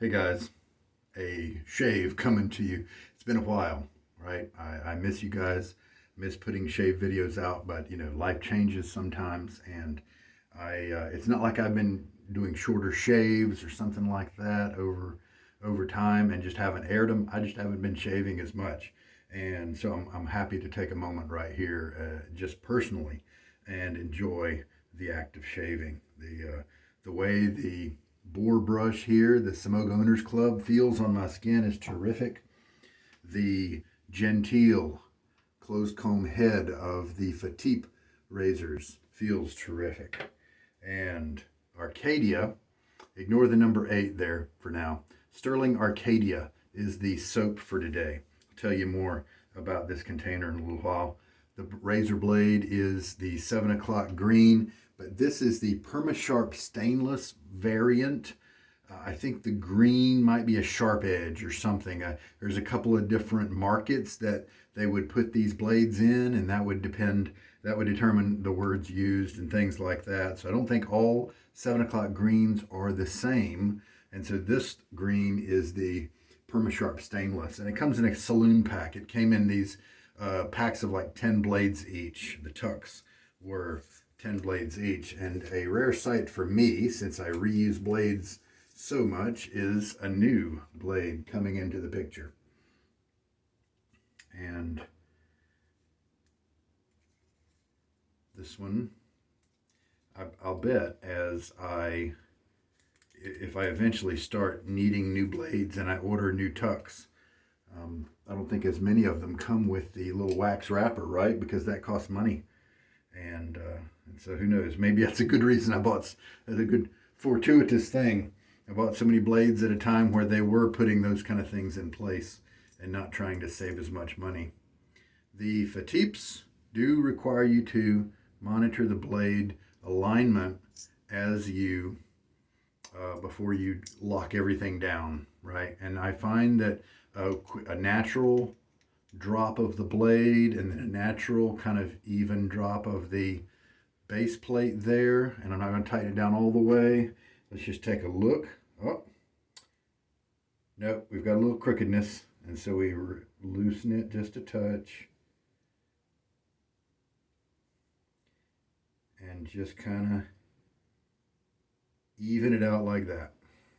Hey guys, a shave coming to you. It's been a while, right? I miss you guys, miss putting shave videos out, but life changes sometimes, and it's not like I've been doing shorter shaves or something like that over time and just haven't aired them. I just haven't been shaving as much, and so I'm happy to take a moment right here, just personally, and enjoy the act of shaving. The way the boar brush here, the Semogue Owners Club, feels on my skin is terrific. The Gentile closed comb head of the Fatip razors feels terrific. And Arkadia, ignore the number 8 there for now. Stirling Arkadia is the soap for today. I'll tell you more about this container in a little while. The razor blade is the 7 o'clock green, but this is the Permasharp stainless variant. I think the green might be a sharp edge or something. There's a couple of different markets that they would put these blades in, and that would determine the words used and things like that. So I don't think all 7 o'clock greens are the same. And so this green is the Permasharp stainless, and it comes in a saloon pack. It came in these packs of like 10 blades each. The tucks were 10 blades each, and a rare sight for me, since I reuse blades so much, is a new blade coming into the picture. And this one, I'll bet if I eventually start needing new blades and I order new tucks, I don't think as many of them come with the little wax wrapper, right? Because that costs money. And so who knows? Maybe that's a good reason that's a good fortuitous thing. I bought so many blades at a time where they were putting those kind of things in place and not trying to save as much money. The Fatips do require you to monitor the blade alignment as you before you lock everything down, right? And I find that a natural drop of the blade and then a natural kind of even drop of the base plate there, and I'm not going to tighten it down all the way. Let's just take a look. Oh, nope, we've got a little crookedness, and so we loosen it just a touch and just kind of even it out like that.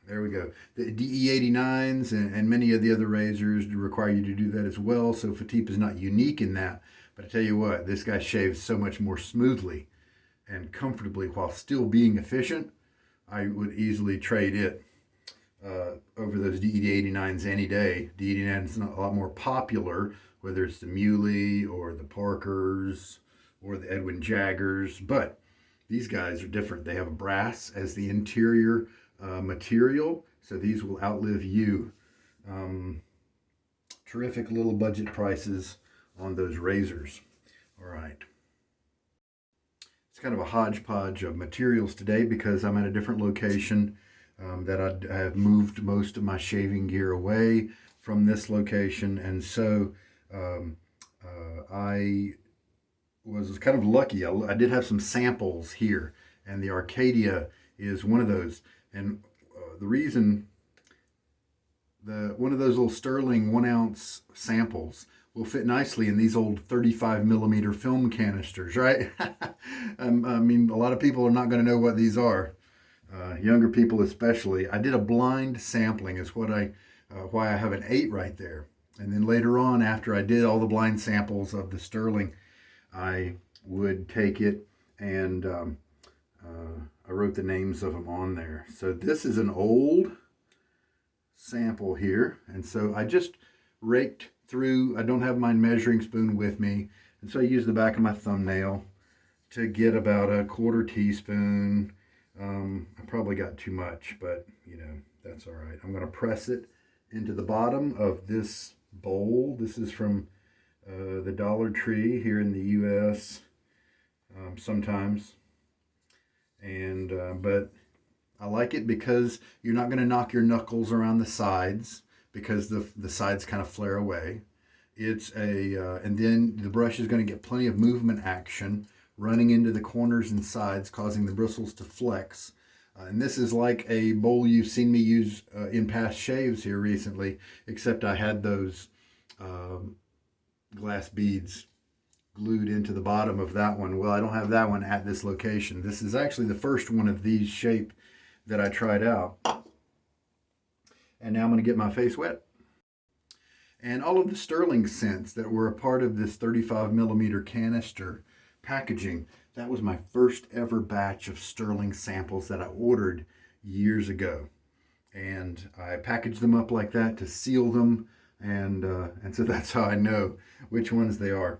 There we go. The DE89s and many of the other razors require you to do that as well, so Fatip is not unique in that. But I tell you what, this guy shaves so much more smoothly and comfortably while still being efficient. I would easily trade it over those DE89s any day. DE89 is a lot more popular, whether it's the Muley or the Parkers or the Edwin Jaggers, but these guys are different. They have brass as the interior material, so these will outlive you. Terrific little budget prices on those razors. All right. It's kind of a hodgepodge of materials today because I'm at a different location that I have moved most of my shaving gear away from this location, and so I was kind of lucky. I did have some samples here, and the Arkadia is one of those. And the reason, one of those little Stirling 1 ounce samples will fit nicely in these old 35 millimeter film canisters, right? I mean, a lot of people are not going to know what these are, younger people especially. I did a blind sampling, is why I have an 8 right there. And then later on, after I did all the blind samples of the Stirling, I would take it and I wrote the names of them on there. So this is an old sample here, and so I just raked through. I don't have my measuring spoon with me, and so I used the back of my thumbnail to get about a 1/4 teaspoon. I probably got too much, but that's all right. I'm going to press it into the bottom of this bowl. This is from the Dollar Tree here in the U.S. Sometimes. And but I like it because you're not going to knock your knuckles around the sides because the sides kind of flare away. It's and then the brush is going to get plenty of movement action running into the corners and sides, causing the bristles to flex. And this is like a bowl you've seen me use in past shaves here recently, except I had those glass beads glued into the bottom of that one. Well, I don't have that one at this location. This is actually the first one of these shape that I tried out. And now I'm going to get my face wet. And all of the Stirling scents that were a part of this 35mm canister packaging, that was my first ever batch of Stirling samples that I ordered years ago. And I packaged them up like that to seal them, and so that's how I know which ones they are.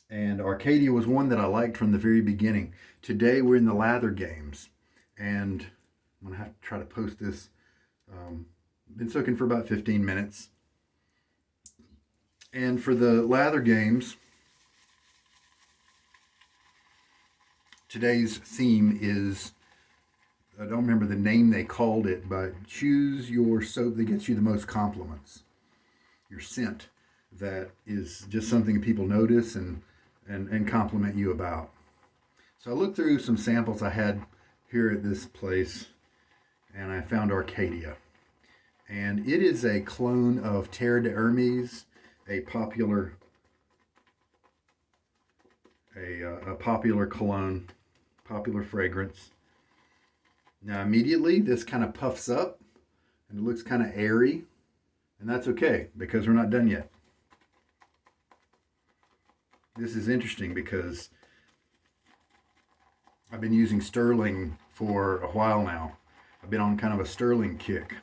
And Arkadia was one that I liked from the very beginning. Today we're in the Lather Games, and I'm gonna have to try to post this. Been soaking for about 15 minutes. And for the Lather Games, today's theme is, I don't remember the name they called it, but choose your soap that gets you the most compliments. Your scent that is just something people notice and compliment you about. So I looked through some samples I had here at this place, and I found Arkadia. And it is a clone of Terre d'Hermes, a popular cologne, popular fragrance. Now immediately this kind of puffs up and it looks kind of airy, and that's okay because we're not done yet. This is interesting because I've been using Stirling for a while now. I've been on kind of a Stirling kick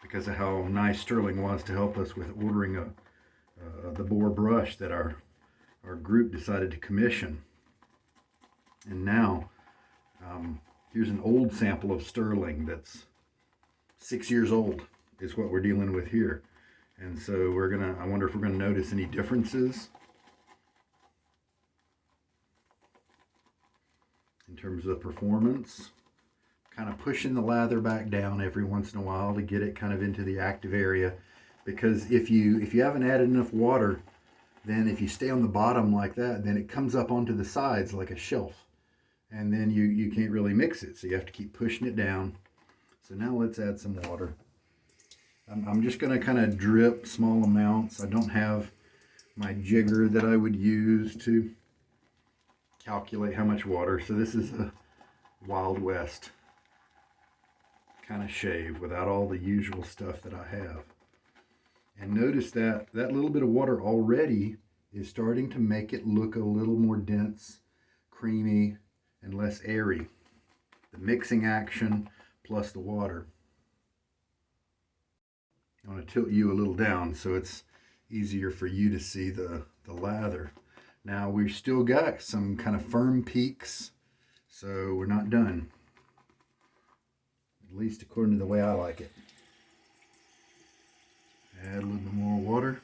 because of how nice Stirling was to help us with ordering the Boar brush that our group decided to commission. And now here's an old sample of Stirling that's 6 years old is what we're dealing with here. And so I wonder if we're gonna notice any differences in terms of performance. Kind of pushing the lather back down every once in a while to get it kind of into the active area, because if you haven't added enough water, then if you stay on the bottom like that, then it comes up onto the sides like a shelf, and then you can't really mix it, so you have to keep pushing it down. So now let's add some water. I'm just going to kind of drip small amounts. I don't have my jigger that I would use to calculate how much water, so this is a Wild West kind of shave without all the usual stuff that I have. And notice that little bit of water already is starting to make it look a little more dense, creamy, and less airy. The mixing action plus the water. I want to tilt you a little down so it's easier for you to see the lather. Now we've still got some kind of firm peaks, so we're not done. At least according to the way I like it. Add a little bit more water.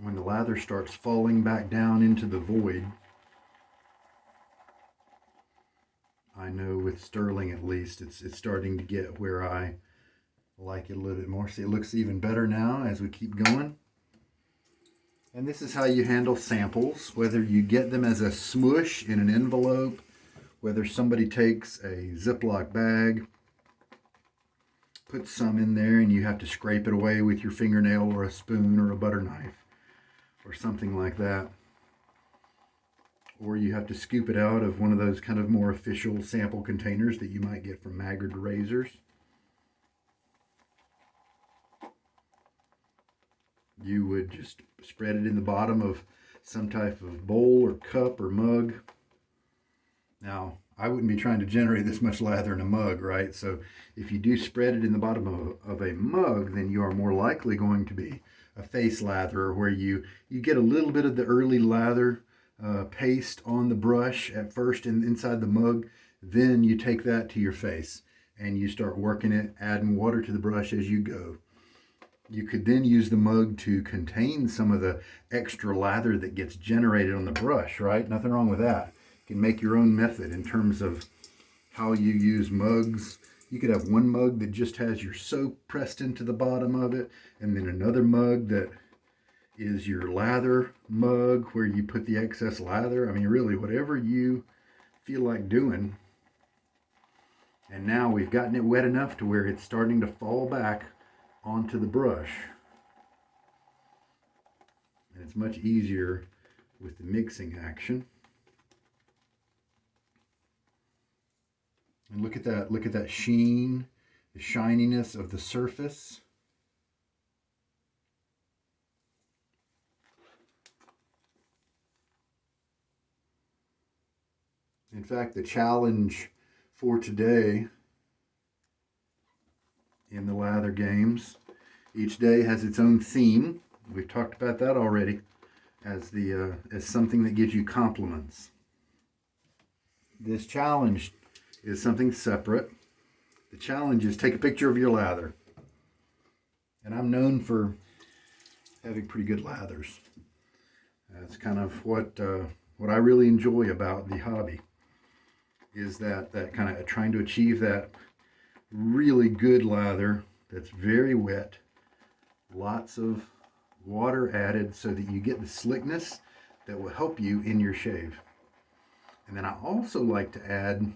When the lather starts falling back down into the void, I know with Stirling at least, it's starting to get where I like it a little bit more. See, it looks even better now as we keep going. And this is how you handle samples, whether you get them as a smush in an envelope, whether somebody takes a Ziploc bag, puts some in there and you have to scrape it away with your fingernail or a spoon or a butter knife or something like that. Or you have to scoop it out of one of those kind of more official sample containers that you might get from Maggard Razors. You would just spread it in the bottom of some type of bowl or cup or mug. Now, I wouldn't be trying to generate this much lather in a mug, right? So if you do spread it in the bottom of a mug, then you are more likely going to be a face latherer, where you get a little bit of the early lather paste on the brush at first inside the mug, then you take that to your face and you start working it, adding water to the brush as you go. You could then use the mug to contain some of the extra lather that gets generated on the brush, right? Nothing wrong with that. You can make your own method in terms of how you use mugs. You could have one mug that just has your soap pressed into the bottom of it, and then another mug that is your lather mug where you put the excess lather. I mean, really, whatever you feel like doing. And now we've gotten it wet enough to where it's starting to fall back onto the brush. And it's much easier with the mixing action. And look at that sheen, the shininess of the surface. In fact, the challenge for today in the Lather Games, each day has its own theme. We've talked about that already as something that gives you compliments. This challenge is something separate. The challenge is take a picture of your lather. And I'm known for having pretty good lathers. That's kind of what I really enjoy about the hobby, is that kind of trying to achieve that really good lather that's very wet, lots of water added so that you get the slickness that will help you in your shave. And then I also like to add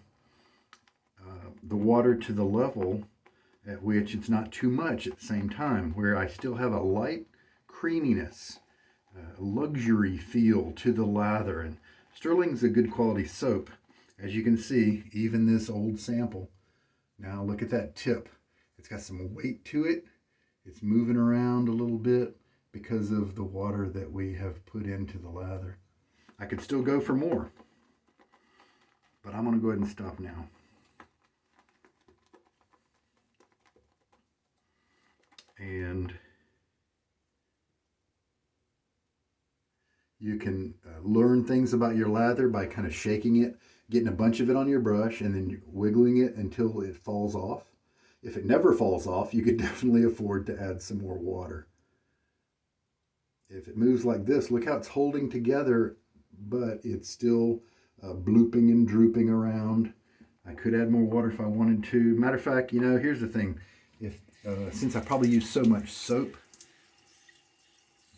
the water to the level at which it's not too much at the same time, where I still have a light creaminess, a luxury feel to the lather. And Stirling's a good quality soap. As you can see, even this old sample. Now look at that tip. It's got some weight to it. It's moving around a little bit because of the water that we have put into the lather. I could still go for more, but I'm going to go ahead and stop now. And you can learn things about your lather by kind of shaking it, getting a bunch of it on your brush, and then wiggling it until it falls off. If it never falls off, you could definitely afford to add some more water. If it moves like this, look how it's holding together, but it's still blooping and drooping around. I could add more water if I wanted to. Matter of fact, here's the thing. Since I probably use so much soap,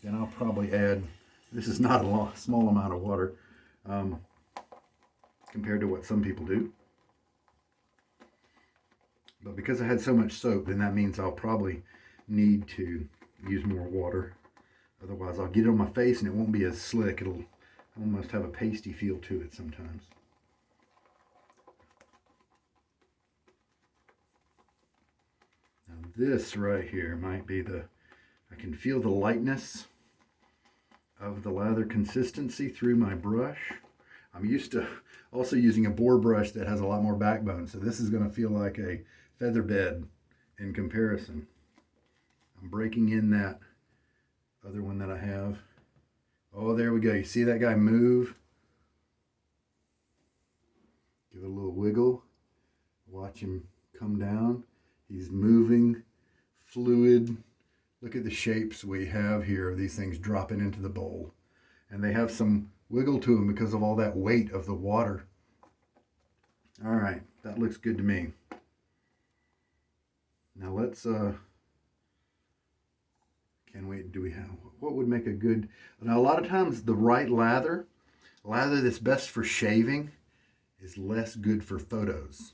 then I'll probably add, this is not a small amount of water compared to what some people do. But because I had so much soap, then that means I'll probably need to use more water. Otherwise, I'll get it on my face and it won't be as slick. It'll almost have a pasty feel to it sometimes. Now this right here might be I can feel the lightness of the lather consistency through my brush. I'm used to also using a boar brush that has a lot more backbone, so this is going to feel like a feather bed in comparison. I'm breaking in that other one that I have. Oh, there we go. You see that guy move? Give it a little wiggle. Watch him come down. He's moving, fluid. Look at the shapes we have here of these things dropping into the bowl. And they have some wiggle to them because of all that weight of the water. All right, that looks good to me. Now let's, what would make a good, now a lot of times the right lather that's best for shaving is less good for photos.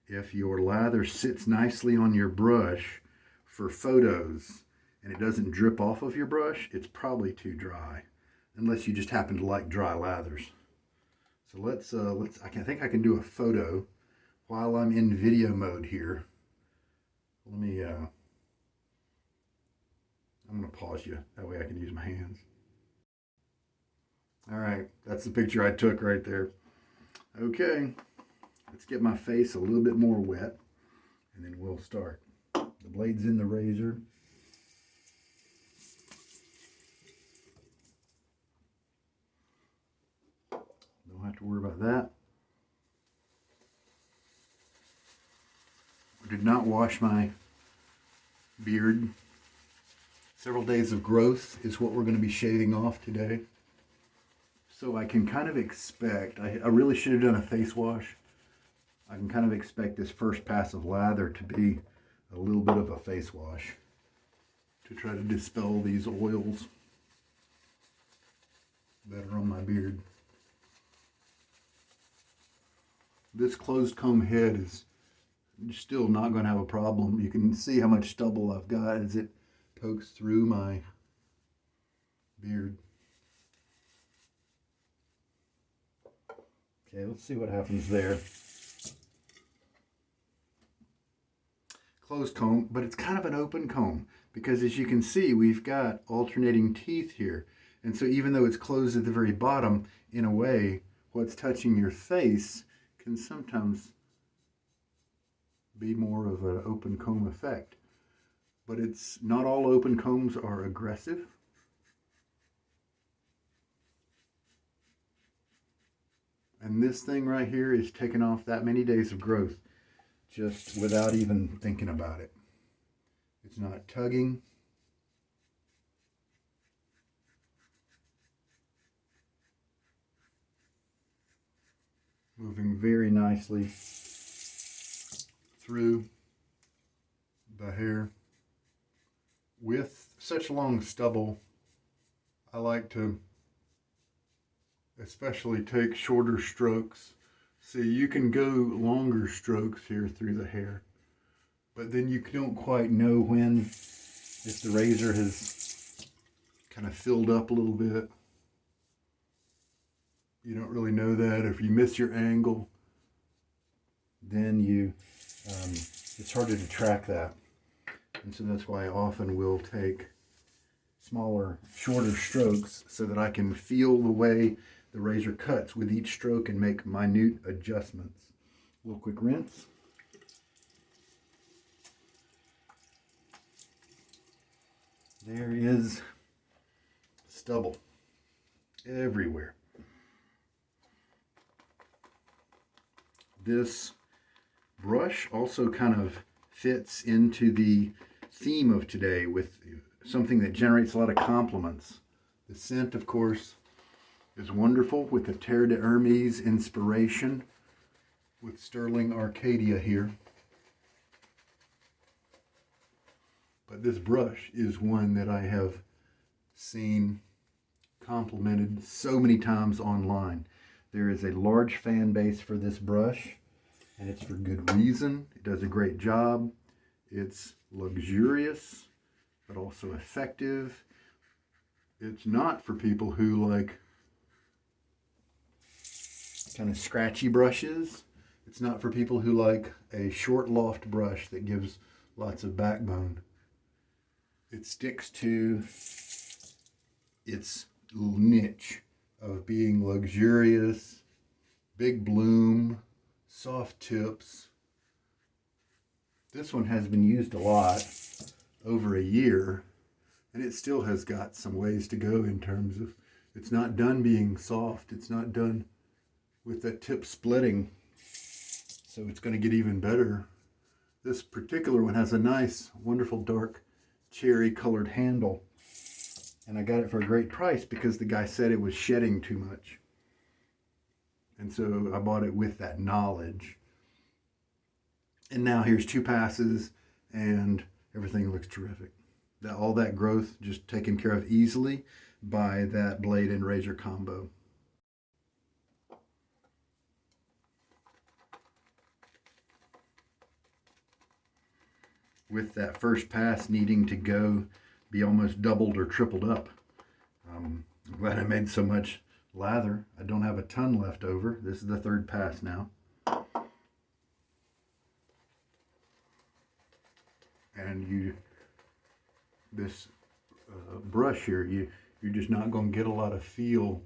If your lather sits nicely on your brush for photos and it doesn't drip off of your brush, it's probably too dry, unless you just happen to like dry lathers. So I think I can do a photo while I'm in video mode here. Let me, I'm going to pause you, that way I can use my hands. All right, that's the picture I took right there. Okay, let's get my face a little bit more wet, and then we'll start. The blade's in the razor. Don't have to worry about that. I did not wash my beard. Several days of growth is what we're going to be shaving off today. So I can kind of expect, I really should have done a face wash. I can kind of expect this first pass of lather to be a little bit of a face wash to try to dispel these oils that are on my beard. This closed comb head is still not going to have a problem. You can see how much stubble I've got as it pokes through my beard. Okay, let's see what happens there. Closed comb, but it's kind of an open comb because as you can see, we've got alternating teeth here. And so even though it's closed at the very bottom, in a way, what's touching your face can sometimes be more of an open comb effect. But it's not all open combs are aggressive. And this thing right here is taking off that many days of growth just without even thinking about it. It's not tugging. Moving very nicely through the hair. With such long stubble, I like to especially take shorter strokes. See, you can go longer strokes here through the hair, but then you don't quite know when, if the razor has kind of filled up a little bit. You don't really know that. If you miss your angle, then it's harder to track that. And so that's why I often will take smaller, shorter strokes so that I can feel the way the razor cuts with each stroke and make minute adjustments. A little quick rinse. There is stubble everywhere. This brush also kind of fits into the theme of today with something that generates a lot of compliments. The scent, of course, is wonderful with the Terre de Hermes inspiration with Stirling Arkadia here. But this brush is one that I have seen complimented so many times online. There is a large fan base for this brush, and it's for good reason. It does a great job. It's luxurious, but also effective. It's not for people who like kind of scratchy brushes. It's not for people who like a short loft brush that gives lots of backbone. It sticks to its niche of being luxurious, big bloom, soft tips. This one has been used a lot, over a year, and it still has got some ways to go in terms of, it's not done being soft, it's not done with that tip splitting, so it's going to get even better. This particular one has a nice, wonderful dark cherry colored handle, and I got it for a great price because the guy said it was shedding too much. And so I bought it with that knowledge. And now here's 2 passes and everything looks terrific. All that growth just taken care of easily by that blade and razor combo. With that first pass needing to go be almost doubled or tripled up. I'm glad I made so much lather. I don't have a ton left over. This is the 3rd pass now. And this brush here, you're just not going to get a lot of feel.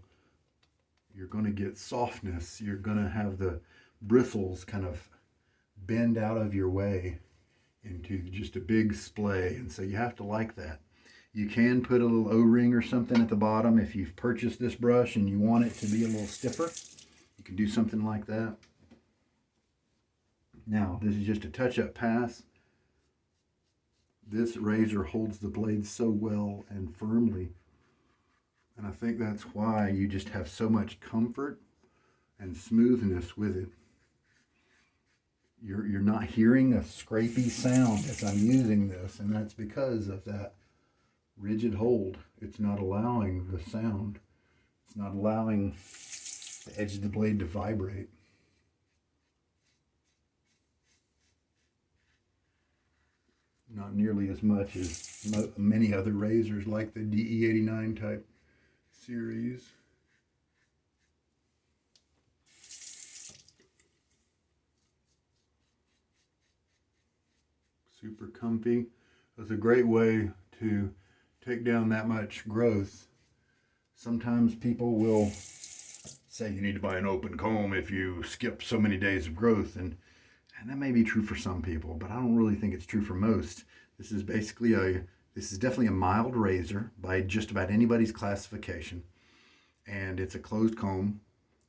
You're going to get softness. You're going to have the bristles kind of bend out of your way into just a big splay, and so you have to like that. You can put a little O-ring or something at the bottom if you've purchased this brush and you want it to be a little stiffer. You can do something like that. Now, this is just a touch-up pass. This razor holds the blade so well and firmly And I think that's why you just have so much comfort and smoothness with it. You're not hearing a scrapey sound as I'm using this, and that's because of that rigid hold. It's not allowing the sound. It's not allowing the edge of the blade to vibrate. Not nearly as much as many other razors like the DE89 type series. Super comfy. It's a great way to take down that much growth. Sometimes people will say you need to buy an open comb if you skip so many days of growth, and that may be true for some people, but I don't really think it's true for most. This is definitely a mild razor by just about anybody's classification, and it's a closed comb,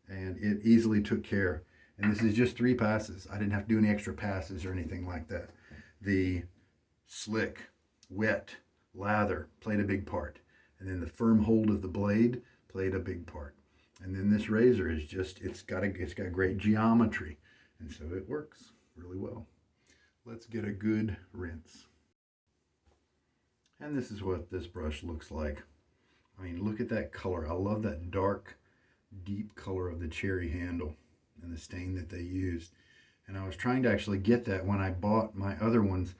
and it easily took care. And this is just 3 passes. I didn't have to do any extra passes or anything like that. The slick, wet lather played a big part, and then the firm hold of the blade played a big part. And then this razor is just, it's got great geometry, and so it works really well. Let's get a good rinse. And this is what this brush looks like. I mean, look at that color. I love that dark, deep color of the cherry handle and the stain that they used. And I was trying to actually get that when I bought my other ones,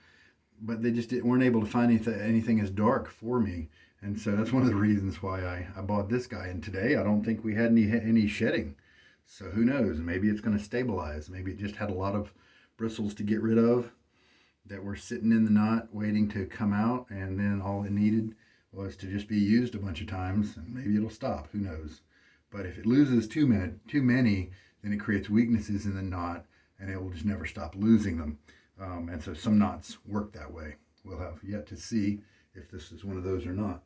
but they just weren't able to find anything as dark for me. And so that's one of the reasons why I bought this guy. And today I don't think we had any shedding. So who knows? Maybe it's going to stabilize. Maybe it just had a lot of bristles to get rid of that were sitting in the knot waiting to come out. And then all it needed was to just be used a bunch of times, and maybe it'll stop. Who knows? But if it loses too many, then it creates weaknesses in the knot, and it will just never stop losing them. And so some knots work that way. We'll have yet to see if this is one of those or not.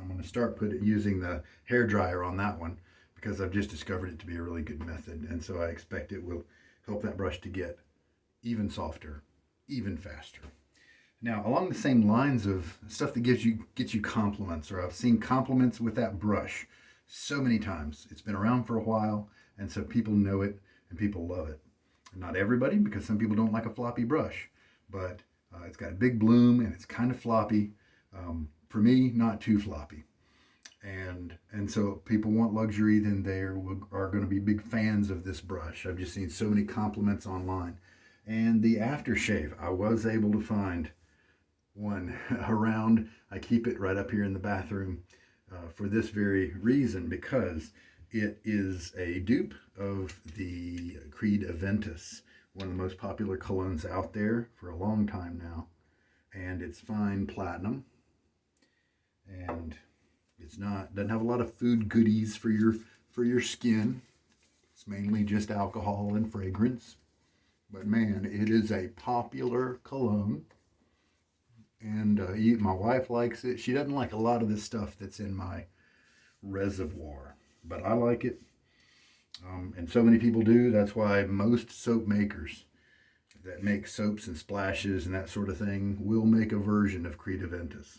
I'm going to start using the hair dryer on that one because I've just discovered it to be a really good method, and so I expect it will help that brush to get even softer, even faster. Now, along the same lines of stuff that gets you compliments, or I've seen compliments with that brush so many times. It's been around for a while, and so people know it and people love it. Not everybody, because some people don't like a floppy brush, but it's got a big bloom and it's kind of floppy. For me, not too floppy. And so people want luxury, then they are going to be big fans of this brush. I've just seen so many compliments online. And the Aftershave, I was able to find one around. I keep it right up here in the bathroom for this very reason, because it is a dupe of the Creed Aventus, one of the most popular colognes out there for a long time now. And it's fine platinum. And doesn't have a lot of food goodies for your skin. It's mainly just alcohol and fragrance. But man, it is a popular cologne. And my wife likes it. She doesn't like a lot of the stuff that's in my reservoir, but I like it. And so many people do. That's why most soap makers that make soaps and splashes and that sort of thing will make a version of Creed Aventus.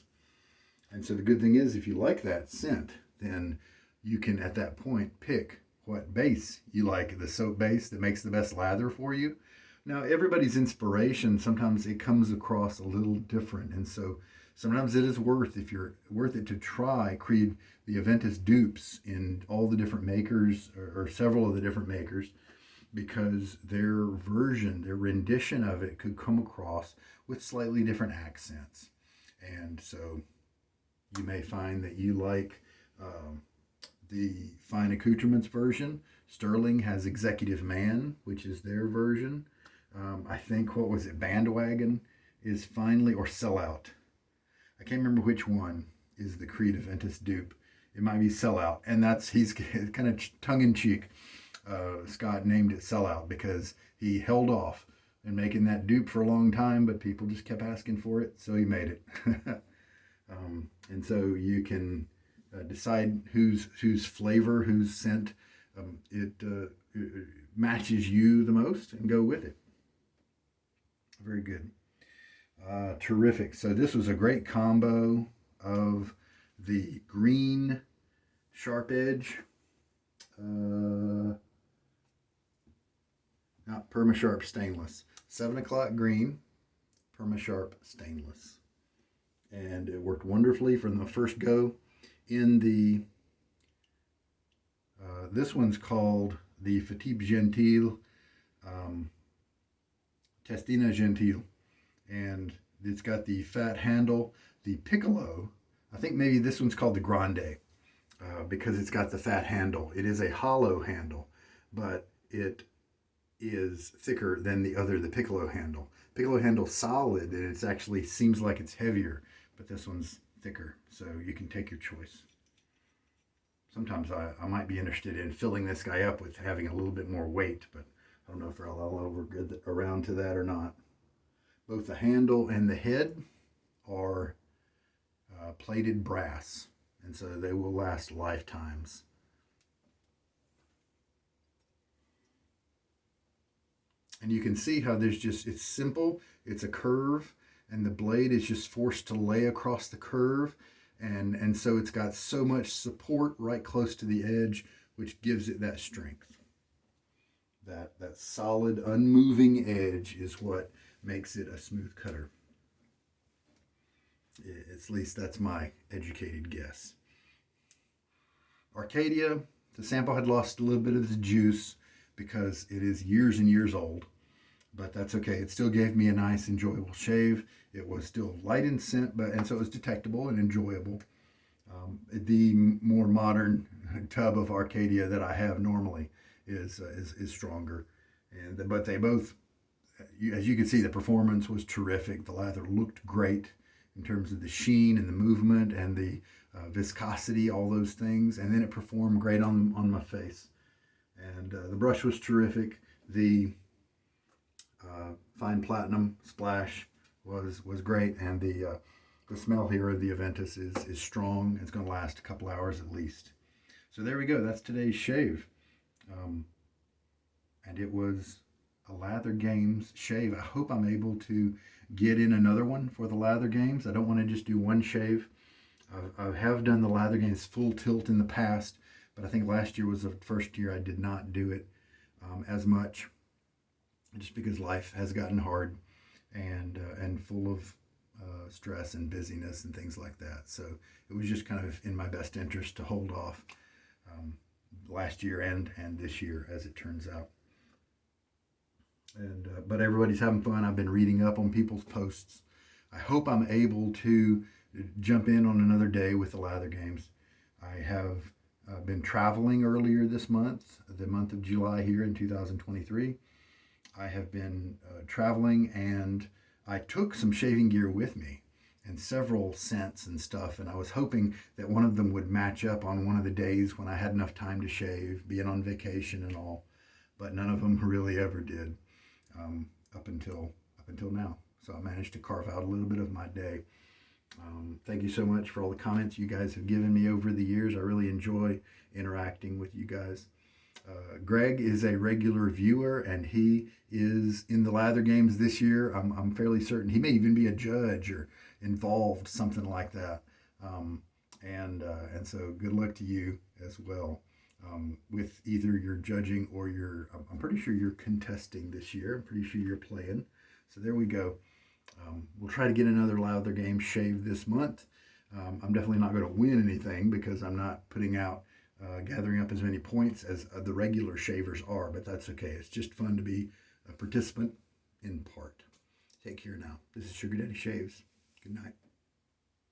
And so the good thing is, if you like that scent, then you can at that point pick what base you like, the soap base that makes the best lather for you. Now, everybody's inspiration, sometimes it comes across a little different. And so sometimes it is worth it to try Creed, the Aventus dupes in all the different makers, or several of the different makers, because their version, their rendition of it could come across with slightly different accents. And so you may find that you like the Fine Accoutrements version. Stirling has Executive Man, which is their version. I think, what was it, Bandwagon is finally, or Sellout. I can't remember which one is the Creed Aventus dupe. It might be Sellout, and he's kind of tongue-in-cheek. Scott named it Sellout because he held off in making that dupe for a long time, but people just kept asking for it, so he made it. And so you can decide whose flavor, whose scent it matches you the most, and go with it. Very good. Terrific. So this was a great combo of the green sharp edge. Not Permasharp stainless. 7 o'clock green, Permasharp stainless. And it worked wonderfully from the first go. In the, this one's called the Fatip Testina Gentile. And it's got the fat handle. The Piccolo, I think maybe this one's called the Grande. Because it's got the fat handle. It is a hollow handle, but it is thicker than the Piccolo handle. Piccolo handle's solid, and it actually seems like it's heavier, but this one's thicker, so you can take your choice. Sometimes I might be interested in filling this guy up with having a little bit more weight, but I don't know if I'll ever get around to that or not. Both the handle and the head are plated brass. And so they will last lifetimes. And you can see how there's just, it's simple, it's a curve, and the blade is just forced to lay across the curve. And so it's got so much support right close to the edge, which gives it that strength. That solid, unmoving edge is what makes it a smooth cutter. At least that's my educated guess. Arkadia, the sample had lost a little bit of its juice because it is years and years old, but that's okay. It still gave me a nice, enjoyable shave. It was still light in scent, and so it was detectable and enjoyable. The more modern tub of Arkadia that I have normally is stronger, but they both, as you can see, the performance was terrific. The lather looked great in terms of the sheen and the movement and the viscosity, all those things, and then it performed great on my face. And the brush was terrific. The fine platinum splash was great, and the smell here of the Aventus is strong. It's going to last a couple hours at least. So there we go. That's today's shave, and it was a Lather Games shave. I hope I'm able to get in another one for the Lather Games. I don't want to just do one shave. I have done the Lather Games full tilt in the past, but I think last year was the first year I did not do it as much, just because life has gotten hard and full of stress and busyness and things like that. So it was just kind of in my best interest to hold off last year and this year, as it turns out. But everybody's having fun. I've been reading up on people's posts. I hope I'm able to jump in on another day with the Lather Games. I have been traveling earlier this month, the month of July here in 2023. I have been traveling, and I took some shaving gear with me and several scents and stuff, and I was hoping that one of them would match up on one of the days when I had enough time to shave, being on vacation and all, but none of them really ever did. Up until now. So I managed to carve out a little bit of my day. Thank you so much for all the comments you guys have given me over the years. I really enjoy interacting with you guys. Greg is a regular viewer, and he is in the Lather Games this year. I'm fairly certain he may even be a judge or involved, something like that. And so good luck to you as well. With either your judging or I'm pretty sure you're contesting this year. I'm pretty sure you're playing. So there we go. We'll try to get another Lather Game shave this month. I'm definitely not going to win anything because I'm not putting out, gathering up as many points as the regular shavers are, but that's okay. It's just fun to be a participant in part. Take care now. This is Sugar Daddy Shaves. Good night.